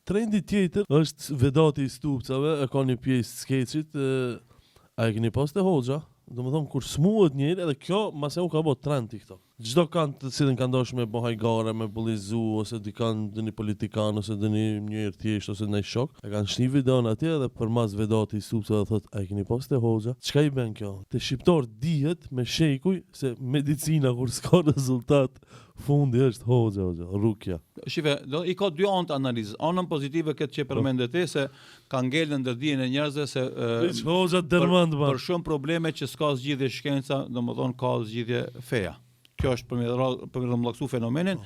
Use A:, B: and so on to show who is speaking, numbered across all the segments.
A: Trendi tjetër është vedati I stupcave, e ka një pjesë skeçit, a e keni pas te Hoxha? Domethënë kur smuhet njëri, edhe kjo mase u ka bë trend TikTok. Çdo kanë të cilën kanë dashur me bë hajgare, me bullizu ose dikan dëni politikan ose dëni njëri thjesht ose ndaj shok, e kanë shni videon atje edhe përmas vedati I stupcave thotë a e keni pas te Hoxha? Çka I bën kjo? Te shqiptar dihet me shekuj se medicina kur s'ka rezultat fundi është Hoxha, rukja.
B: Shive, I ka dy anë të analizës. Anën pozitive këtë që përmendet ti se ka ngelën ndër dijen e njerëzve se
A: Hoxha dërmend
B: për shumë probleme që s'ka zgjidhje shkenca, domethënë ka zgjidhje feja. Kjo është për me rrëmbllaksu fenomenin.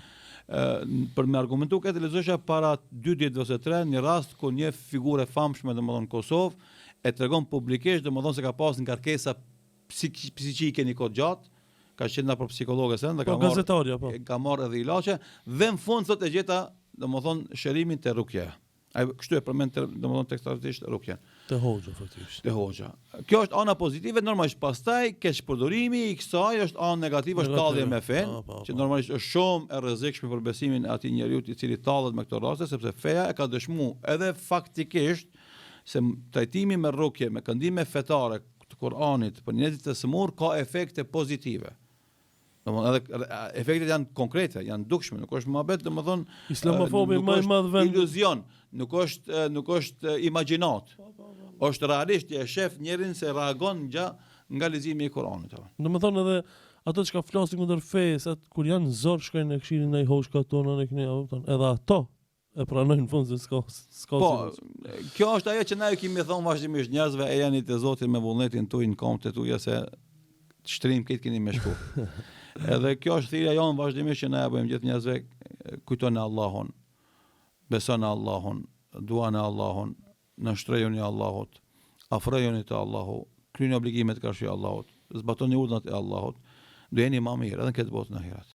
B: Për me argumentu këtë lexosha para 2 ditëve ose 3 një rast ku një figurë famshme domethënë në Kosovë e tregon publikisht domethënë se ka pas ngarkesa psiqike një kohë gjatë, ka qenë për psikologë sen dhe ka marrë edhe ilaçe dhe në fund sot e gjeta domethënë shërimin te rukja. Ai kështu e përmend domethënë tekstualisht rukjen.
A: Te Hoxha faktikisht.
B: Te Hoxha. Kjo është ana pozitive, normalisht pastaj keq përdorimi I kësaj është ana negative, është tallje me fen, që normalisht është shumë e rrezikshme për besimin e atij njeriu I cili tallet me këto raste, sepse feja e ka dëshmuar edhe faktikisht se trajtimi me rukje, me këndime fetare të Kuranit për njerëzit e smur ka efekte pozitive. Domethënë edhe efektet janë konkrete, janë dukshme, nuk është mohabet, domethënë
A: islamofobi më I madh vend
B: iluzion, nuk është imagjinat. Është realisht e shef njerin se reagon nga leximi I Kuranit.
A: Domethënë edhe ato që flasin kundër fesë, kur janë zor shkojnë në këshillin e hoxhkat tonë në këne, edhe ato e pranojnë në fund se s'ka.
B: Po, kjo është ajo që na ju kemi thonë vazhdimisht njerëzve e janë të Zotit me vullnetin tuaj në kombët tuaja se shtrim këtë keni me shku. Edhe kjo është thirrja jonë vazhdimisht që na ja bëjmë gjithë njerëzve kujtoni Allahun, besoni Allahun, duani Allahun, nashtrojuni Allahut, afrojuni te Allahu, kryeni obligimet karshi Allahut, zbatoni urdhat e Allahut, do jeni më mirë edhe në këtë botë në ahiret.